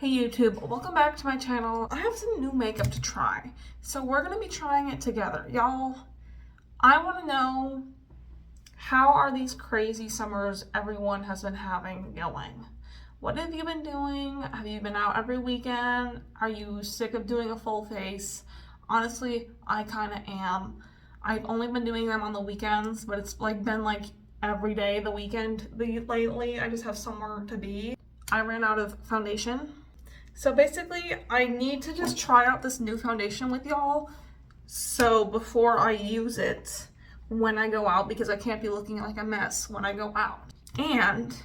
Hey YouTube, welcome back to my channel. I have some new makeup to try, so we're gonna be trying it together. Y'all, I wanna know, how are these crazy summers everyone has been having going? What have you been doing? Have you been out every weekend? Are you sick of doing a full face? Honestly, I kinda am. I've only been doing them on the weekends, but it's been every day the weekend lately. I just have somewhere to be. I ran out of foundation. So basically, I need to just try out this new foundation with y'all. So before I use it when I go out, because I can't be looking like a mess when I go out. And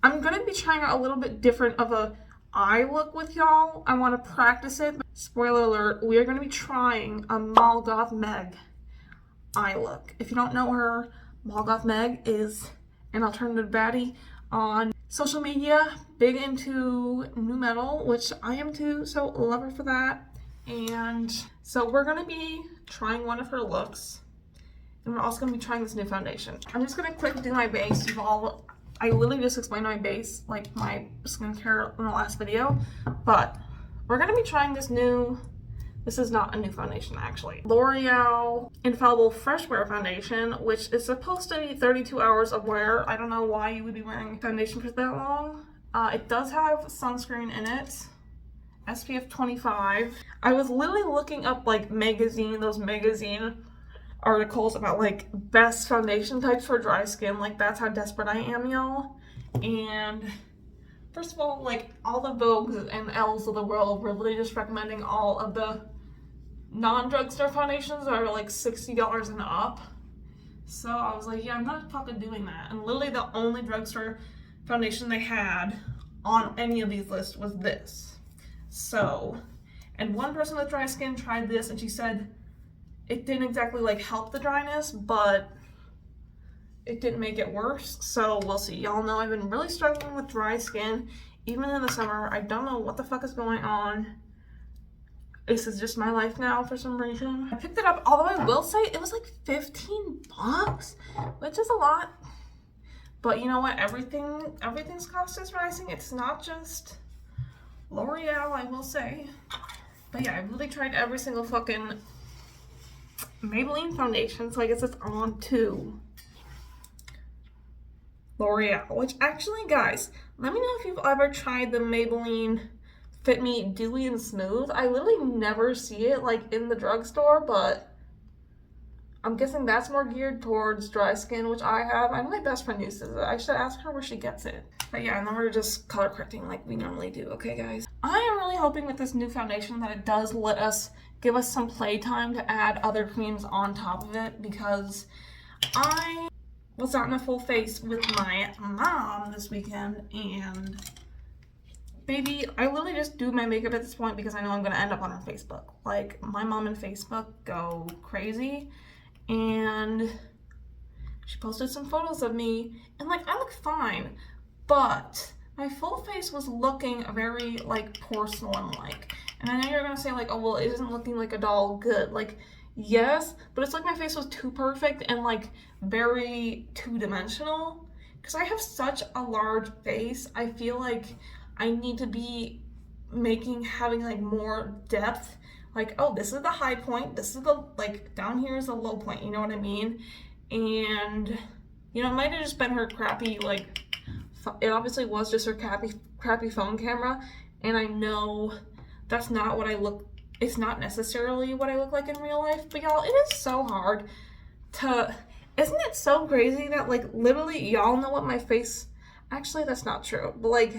I'm gonna be trying out a little bit different of a eye look with y'all. I want to practice it. Spoiler alert, we are gonna be trying a Mall Goth Meg eye look. If you don't know her, Mall Goth Meg is an alternative baddie on social media, big into new metal, which I am too, so love her for that. And so we're gonna be trying one of her looks, and we're also gonna be trying this new foundation. I'm just gonna quickly do my base. I literally just explained my base, like my skincare in the last video, but we're gonna be trying this is not a new foundation actually. L'Oreal Infallible Fresh Wear Foundation, which is supposed to be 32 hours of wear. I don't know why you would be wearing foundation for that long. It does have sunscreen in it, SPF 25. I was literally looking up those magazine articles about best foundation types for dry skin. That's how desperate I am, y'all. And first of all, all the Vogues and L's of the world were literally just recommending all of the non-drugstore foundations that are $60 and up. So I was like, yeah, I'm not fucking doing that. And literally the only drugstore foundation they had on any of these lists was this. So, and one person with dry skin tried this and she said it didn't exactly help the dryness, but it didn't make it worse. So we'll see. Y'all know I've been really struggling with dry skin, even in the summer. I don't know what the fuck is going on. This is just my life now for some reason. I picked it up, although I will say it was 15 bucks, which is a lot. But you know what? Everything's cost is rising. It's not just L'Oreal, I will say. But yeah, I've really tried every single fucking Maybelline foundation, so I guess it's on to L'Oreal. Which actually, guys, let me know if you've ever tried the Maybelline Fit Me Dewy and Smooth. I literally never see it in the drugstore, but I'm guessing that's more geared towards dry skin, which I have. I know my best friend uses it. I should ask her where she gets it. But yeah, and then we're just color correcting like we normally do, okay guys? I am really hoping with this new foundation that it does give us some playtime to add other creams on top of it, because I was out in a full face with my mom this weekend, and baby, I literally just do my makeup at this point because I know I'm gonna end up on her Facebook. My mom and Facebook go crazy, and she posted some photos of me, and I look fine, but my full face was looking very porcelain-like. And I know you're gonna say oh well, it isn't looking like a doll good. Yes, but it's my face was too perfect and very two-dimensional. Because I have such a large face, I feel I need to be having more depth. Oh, this is the high point, this is the down here is the low point, you know what I mean? And you know, it might have just been her crappy it obviously was just her crappy phone camera, and I know that's not what it's not necessarily what I look like in real life. But y'all, it is so hard isn't it so crazy that literally y'all know what my face, actually that's not true, but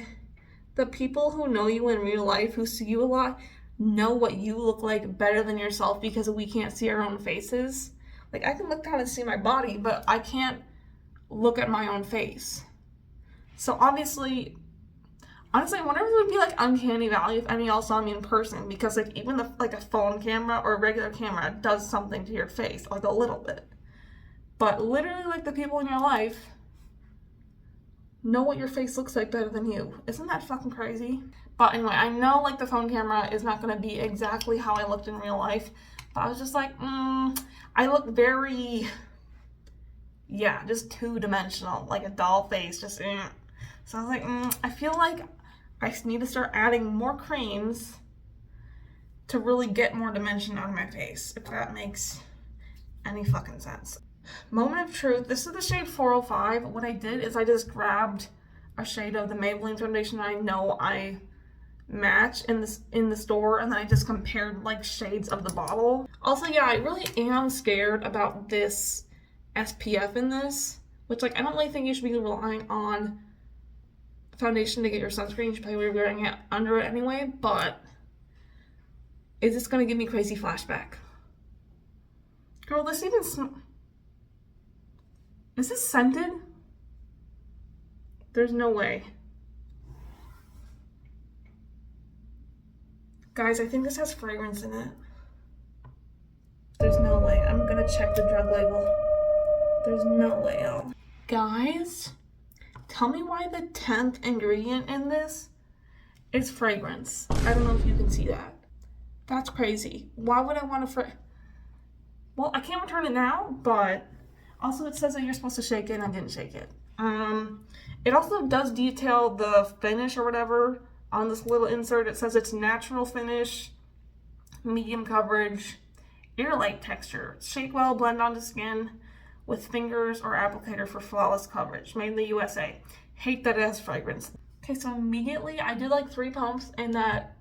the people who know you in real life, who see you a lot, know what you look like better than yourself, because we can't see our own faces. I can look down and see my body, but I can't look at my own face. So honestly, I wonder if it would be uncanny valley if any of y'all saw me in person, because even a phone camera or a regular camera does something to your face, a little bit. But literally the people in your life know what your face looks like better than you. Isn't that fucking crazy? But anyway, I know the phone camera is not gonna be exactly how I looked in real life, but I was just I look very, yeah, just two-dimensional, a doll face, just So I was I feel I need to start adding more creams to really get more dimension out of my face, if that makes any fucking sense. Moment of truth. This is the shade 405. What I did is I just grabbed a shade of the Maybelline foundation I know I match in the store, and then I just compared like shades of the bottle. Also, yeah, I really am scared about this SPF in this, which like I don't really think you should be relying on foundation to get your sunscreen. You should probably be wearing it under it anyway, but is this gonna give me crazy flashback? Girl, this even is this scented? There's no way. Guys, I think this has fragrance in it. There's no way. I'm gonna check the drug label. There's no way out. Guys, tell me why the 10th ingredient in this is fragrance. I don't know if you can see that. That's crazy. Why would I want to well, I can't return it now, but also it says that you're supposed to shake it and I didn't shake it. It also does detail the finish or whatever on this little insert. It says it's natural finish, medium coverage, air-like texture, shake well, blend onto skin with fingers or applicator for flawless coverage. Made in the USA. Hate that it has fragrance. Okay, so immediately I did like 3 pumps and that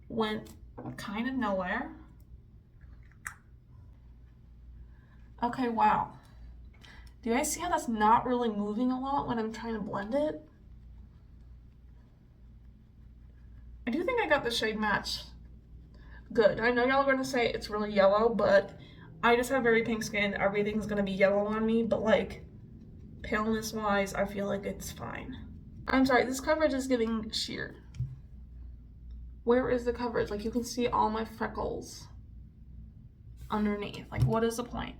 went kind of nowhere. Okay, wow. Do you guys see how that's not really moving a lot when I'm trying to blend it? I do think I got the shade match good. I know y'all are gonna say it's really yellow, but I just have very pink skin. Everything's gonna be yellow on me, but like paleness wise, I feel like it's fine. I'm sorry, this coverage is giving sheer. Where is the coverage? Like you can see all my freckles underneath. Like what is the point?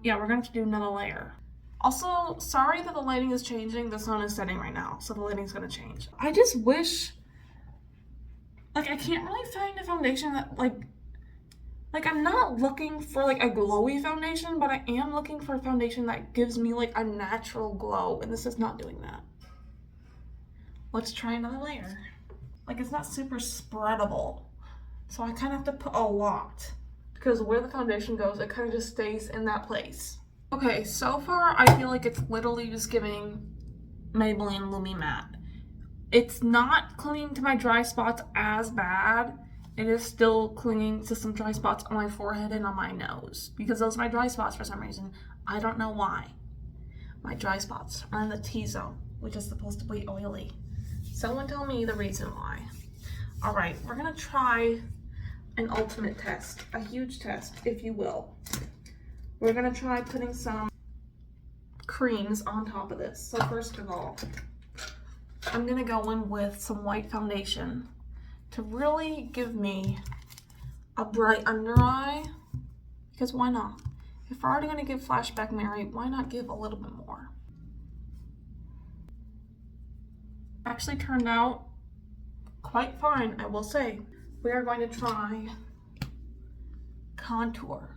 Yeah, we're gonna have to do another layer. Also, sorry that the lighting is changing. The sun is setting right now, so the lighting's gonna change. I just wish, like I can't really find a foundation that like I'm not looking for like a glowy foundation, but I am looking for a foundation that gives me like a natural glow, and this is not doing that. Let's try another layer. Like it's not super spreadable, so I kind of have to put a lot because where the foundation goes, it kind of just stays in that place. Okay, so far I feel like it's literally just giving Maybelline Lumi Matte. It's not clinging to my dry spots as bad. It is still clinging to some dry spots on my forehead and on my nose because those are my dry spots for some reason. I don't know why. My dry spots are in the T-zone, which is supposed to be oily. Someone tell me the reason why. All right, we're gonna try an ultimate test, a huge test, if you will. We're gonna try putting some creams on top of this. So first of all, I'm gonna go in with some white foundation to really give me a bright under eye, because why not? If we're already gonna give Flashback Mary, why not give a little bit more? Actually turned out quite fine, I will say. We are going to try contour.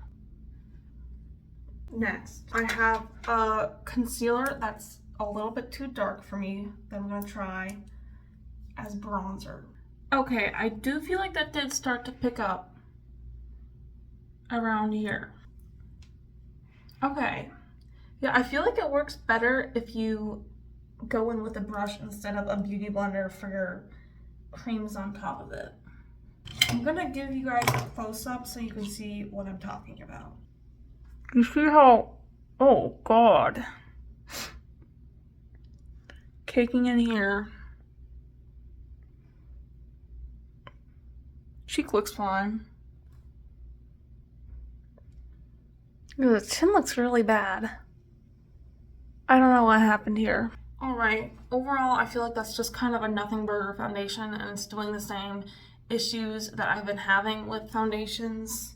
Next, I have a concealer that's a little bit too dark for me that I'm gonna try as bronzer. Okay, I do feel like that did start to pick up around here. Okay, yeah, I feel like it works better if you go in with a brush instead of a beauty blender for your creams on top of it. I'm gonna give you guys a close-up so you can see what I'm talking about. You see how, oh God. Caking in here. Cheek looks fine. Ooh, the chin looks really bad. I don't know what happened here. Alright, overall I feel like that's just kind of a nothing burger foundation and it's doing the same issues that I've been having with foundations.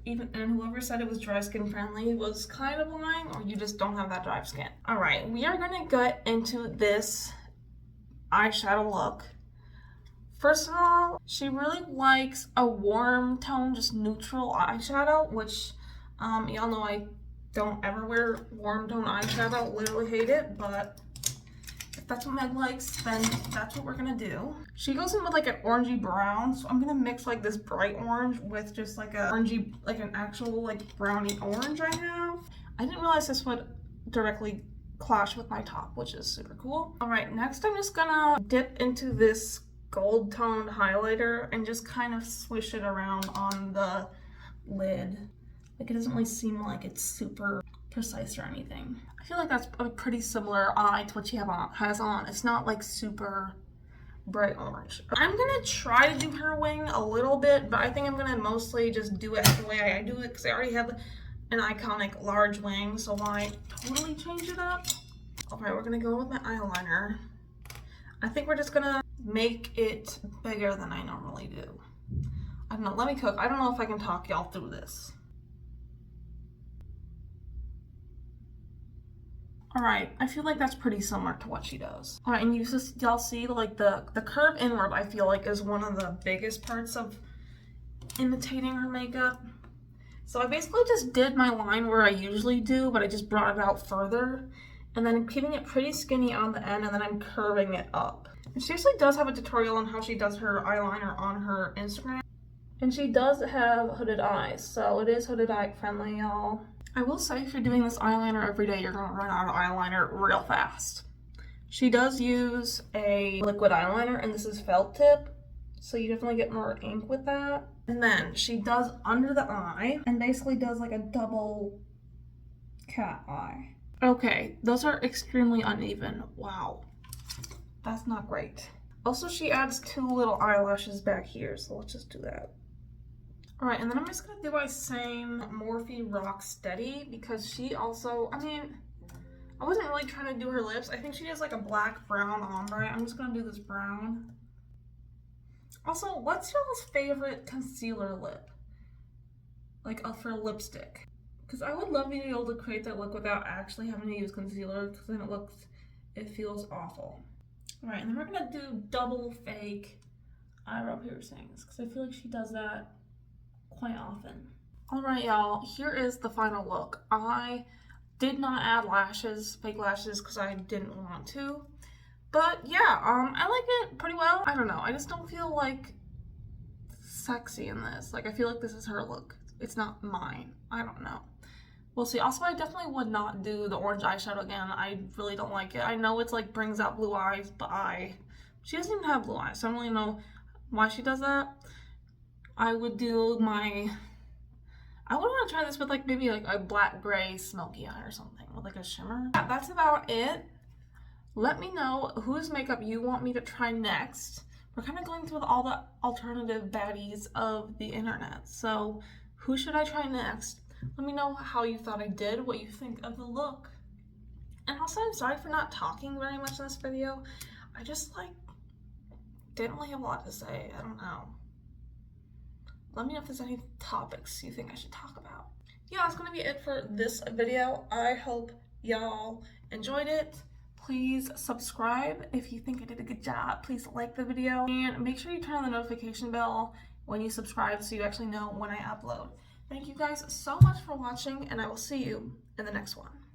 And whoever said it was dry skin friendly was kind of lying, or you just don't have that dry skin. Alright, we are gonna get into this eyeshadow look. First of all, she really likes a warm tone, just neutral eyeshadow, which y'all know I don't ever wear warm tone eyeshadow, literally hate it, but If that's what Meg likes, then that's what we're gonna do. She goes in with like an orangey brown, so I'm gonna mix like this bright orange with just like a orangey, like an actual like brownie orange I have. I didn't realize this would directly clash with my top, which is super cool. All right, next I'm just gonna dip into this gold toned highlighter and just kind of swish it around on the lid. Like it doesn't really seem like it's super precise or anything. I feel like that's a pretty similar eye to what she has on. It's not like super bright orange. I'm gonna try to do her wing a little bit, but I think I'm gonna mostly just do it the way I do it because I already have an iconic large wing, so why totally change it up? Alright, we're gonna go with my eyeliner. I think we're just gonna make it bigger than I normally do. I don't know, let me cook. I don't know if I can talk y'all through this. Alright, I feel like that's pretty similar to what she does. Alright, and y'all see like the curve inward I feel like is one of the biggest parts of imitating her makeup. So I basically just did my line where I usually do, but I just brought it out further. And then I'm keeping it pretty skinny on the end, and then I'm curving it up. And she actually does have a tutorial on how she does her eyeliner on her Instagram. And she does have hooded eyes, so it is hooded eye friendly, y'all. I will say if you're doing this eyeliner every day, you're gonna run out of eyeliner real fast. She does use a liquid eyeliner, and this is felt tip, so you definitely get more ink with that. And then she does under the eye, and basically does like a double cat eye. Okay, those are extremely uneven. Wow, that's not great. Also, she adds 2 little eyelashes back here, so let's just do that. All right, and then I'm just gonna do my same Morphe Rock Steady because she also, I mean, I wasn't really trying to do her lips. I think she has like a black brown ombre. I'm just gonna do this brown. Also, what's y'all's favorite concealer lip? Like for lipstick? Because I would love to be able to create that look without actually having to use concealer because then it feels awful. All right, and then we're gonna do double fake eyebrow piercings because I feel like she does that quite often. All right, y'all, here is the final look. I did not add lashes, fake lashes, because I didn't want to. But yeah, I like it pretty well. I don't know, I just don't feel like sexy in this. Like I feel like this is her look. It's not mine. I don't know. We'll see. Also, I definitely would not do the orange eyeshadow again. I really don't like it. I know it's like brings out blue eyes, but she doesn't even have blue eyes, so I don't really know why she does that. I would do I would want to try this with like maybe like a black gray smoky eye or something with like a shimmer. Yeah, that's about it. Let me know whose makeup you want me to try next. We're kind of going through all the alternative baddies of the internet. So who should I try next? Let me know how you thought I did, what you think of the look. And also, I'm sorry for not talking very much in this video. I just like didn't really have a lot to say. I don't know. Let me know if there's any topics you think I should talk about. Yeah, that's gonna be it for this video. I hope y'all enjoyed it. Please subscribe if you think I did a good job. Please like the video and make sure you turn on the notification bell when you subscribe so you actually know when I upload. Thank you guys so much for watching, and I will see you in the next one.